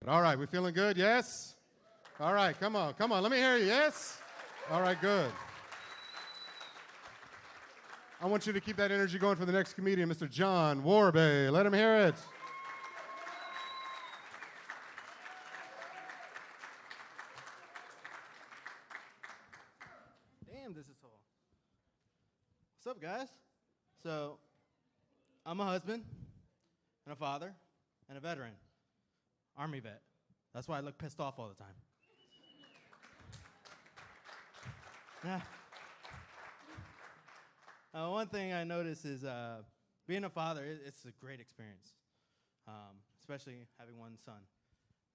But all right, we feeling good? Yes? All right, come on. Let me hear you. Yes? All right, good. I want you to keep that energy going for the next comedian, Mr. John Juarbe. Let him hear it. Damn, this is tall. What's up, guys? So, I'm a husband and a father and a veteran. Army vet. That's why I look pissed off all the time. Yeah. One thing I notice is being a father, it's a great experience, especially having one son.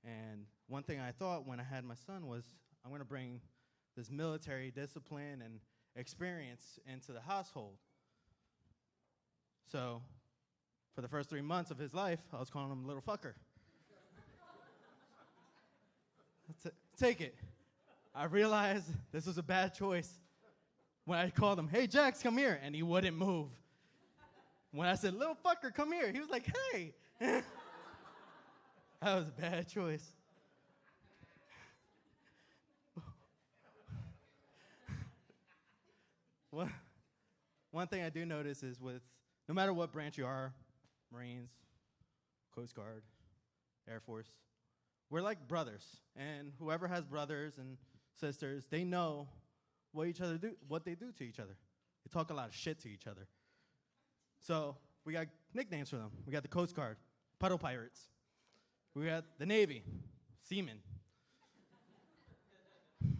And one thing I thought when I had my son was I'm going to bring this military discipline and experience into the household. So for the first 3 months of his life, I was calling him little fucker. Take it. I realized this was a bad choice. When I called him, hey, Jax, come here, and he wouldn't move. When I said, little fucker, come here, he was like, hey. That was a bad choice. One thing I do notice is no matter what branch you are, Marines, Coast Guard, Air Force, we're like brothers. And whoever has brothers and sisters, they know what they do to each other. They talk a lot of shit to each other. So we got nicknames for them. We got the Coast Guard, Puddle Pirates. We got the Navy, Seamen. We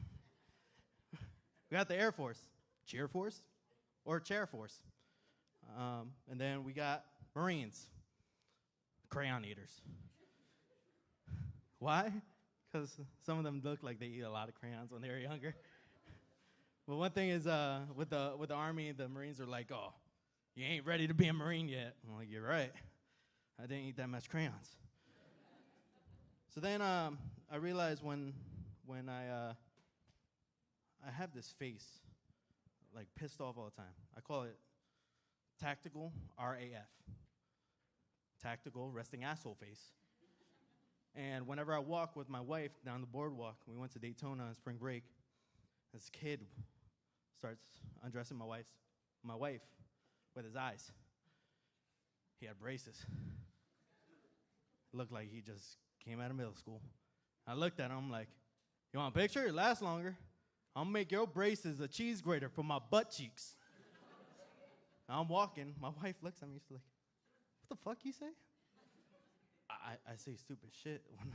got the Air Force, Cheer Force or Chair Force. And then we got Marines, Crayon Eaters. Why? Because some of them look like they eat a lot of crayons when they were younger. But one thing is, with the Army, the Marines are like, oh, you ain't ready to be a Marine yet. I'm like, you're right. I didn't eat that much crayons. So then I realized when I have this face, like pissed off all the time. I call it tactical RAF. Tactical resting asshole face. And whenever I walk with my wife down the boardwalk, we went to Daytona on spring break, this kid starts undressing my wife with his eyes. He had braces. It looked like he just came out of middle school. I looked at him, I'm like, you want a picture? It lasts longer. I'll make your braces a cheese grater for my butt cheeks. I'm walking. My wife looks at me. She's like, what the fuck you say? I say stupid shit when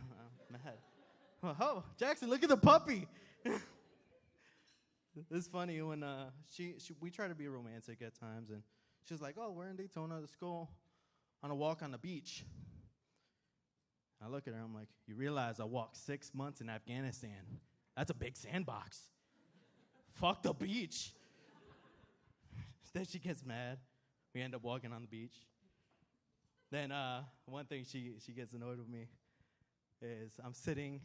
I'm mad. Oh, Jackson, look at the puppy. It's funny when we try to be romantic at times, and she's like, oh, we're in Daytona, let's go on a walk on the beach. I look at her, I'm like, you realize I walked 6 months in Afghanistan. That's a big sandbox. Fuck the beach. Then she gets mad. We end up walking on the beach. Then one thing she gets annoyed with me is I'm sitting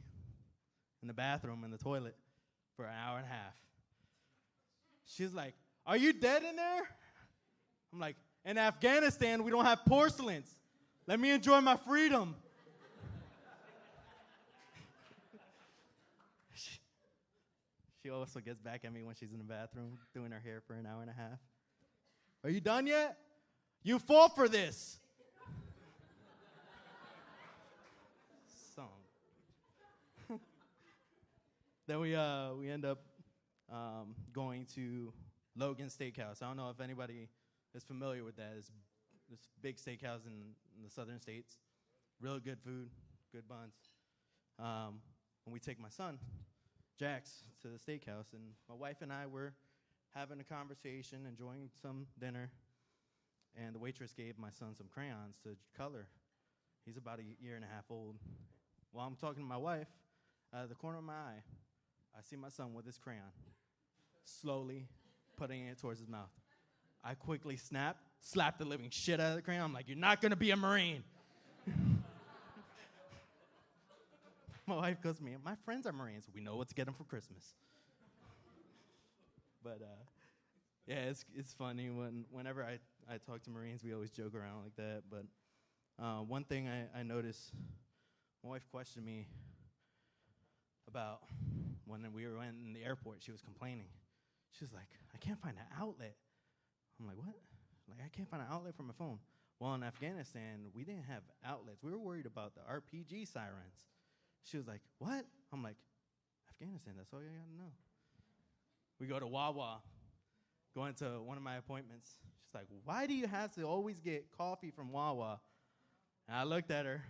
in the bathroom in the toilet for an hour and a half. She's like, are you dead in there? I'm like, in Afghanistan, we don't have porcelains. Let me enjoy my freedom. She also gets back at me when she's in the bathroom doing her hair for an hour and a half. Are you done yet? You fought for this. Song. Then we end up going to Logan Steakhouse. I don't know if anybody is familiar with that. It's this big steakhouse in the southern states. Real good food, good buns. When we take my son, Jax, to the steakhouse, and my wife and I were having a conversation, enjoying some dinner, and the waitress gave my son some crayons to color. He's about a year and a half old. While I'm talking to my wife, out of the corner of my eye, I see my son with his crayon, slowly putting it towards his mouth. I quickly slapped the living shit out of the crayon. I'm like, you're not going to be a Marine. My wife goes to me, my friends are Marines. We know what to get them for Christmas. But, yeah, it's funny. Whenever I talk to Marines, we always joke around like that. But one thing I notice my wife questioned me about when we were in the airport. She was complaining. She was like, I can't find an outlet. I'm like, what? Like, I can't find an outlet for my phone. Well, in Afghanistan, we didn't have outlets. We were worried about the RPG sirens. She was like, what? I'm like, Afghanistan, that's all you got to know. We go to Wawa, go into one of my appointments. She's like, why do you have to always get coffee from Wawa? And I looked at her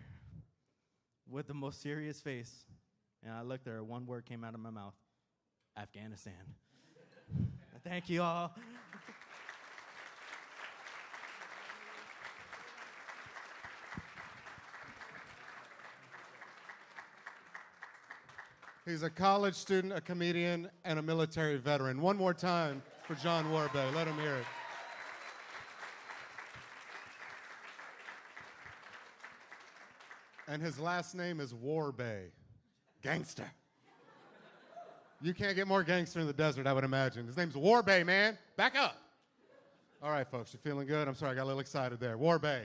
with the most serious face, and I looked at her, one word came out of my mouth, Afghanistan. Thank you all. He's a college student, a comedian, and a military veteran. One more time for John Juarbe. Let him hear it. And his last name is Juarbe. Gangster. You can't get more gangster in the desert, I would imagine. His name's Juarbe, man. Back up. All right, folks, you feeling good? I'm sorry, I got a little excited there. Juarbe.